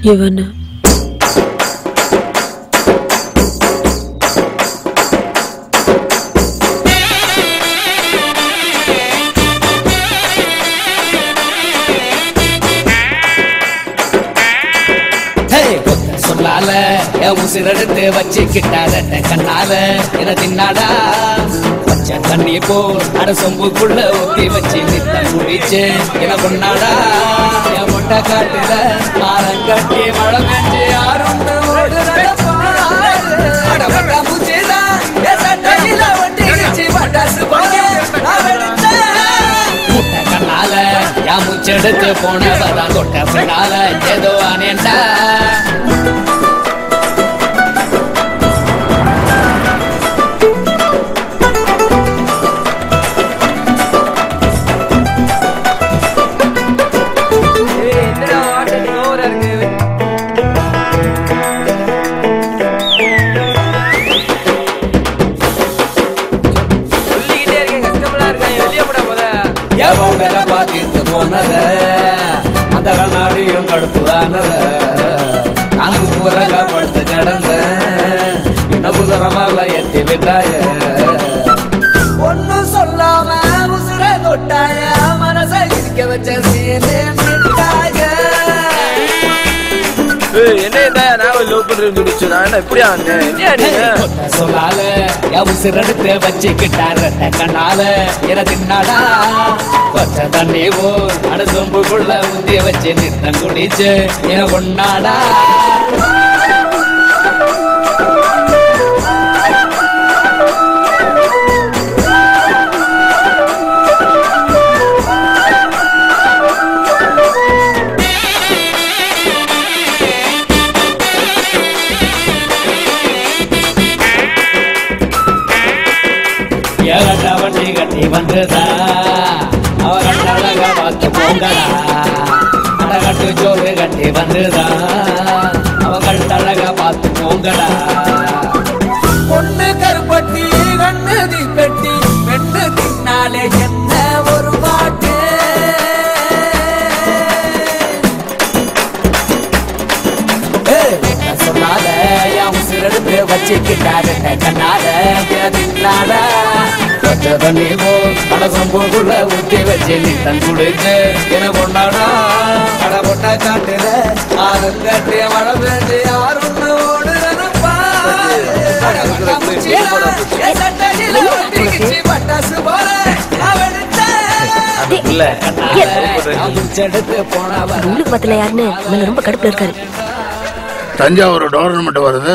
இவனு சொல்லால என் உசிரெடுத்து வச்சுக்கிட்டார கண்ணால என தின்னாடா பச்சை தண்ணி போல் அட சொம்புக்குள்ள ஊத்தி வச்சு நித்த குடிச்சு என கொண்டாடா என் மொட்டை காட்டுல மாறம் கட்டி மழை பெஞ்சு யாரும் கண்ணால என் மூச்செடுத்து போனவதான் தொட்ட பின்னால ஏதோ ஆனேண்டா பாத்திட்டு போனத அந்த கண்ணாடியும் கடுப்புதானத நான்கு புறக படுத்து கிடந்த இன்னும் புதரமாக எத்தி விட்டாய ஒன்னும் சொல்லாம உசுர தொட்டாய மனச இருக்க வச்ச சீனே விட்டாய சொல்லால உசிரெடுத்து வச்சுக்கிட்டார கண்ணால என தின்னாடா பச்சை தண்ணி போ அட சொம்புக்குள்ள ஊத்தி வச்சு நித்தம் குடிச்சு என கொண்டாடா வண்டி கட்டி வந்ததா அவ கட்டழக பார்த்து போங்கடா அடகட்டு ஜோறு கட்டி வந்ததா அவ கட்டழக பார்த்து போங்கடா பொண்ணு கருப்பட்டி கண்ணு தீப்பெட்டி பெண்ணு தின்னாலே என்ன ஒரு பாட்டு சொன்னால என் உசிரெடுத்து வச்சுக்கிட்டாரு கண்ணால தின்னாடா தண்ணி போ அட சொம்புக்குள்ள ஊத்தி வச்சு நித்தம் குடிச்சு என கொண்டாடா அட பொட்டை காட்டுல ஆறும் கட்டி மழை பெஞ்சு யாரும் பட்டாசு போல போன ரொம்ப கடுப்புல இருக்காரு. தஞ்சாவூர் டோர்னமெண்ட் வருது.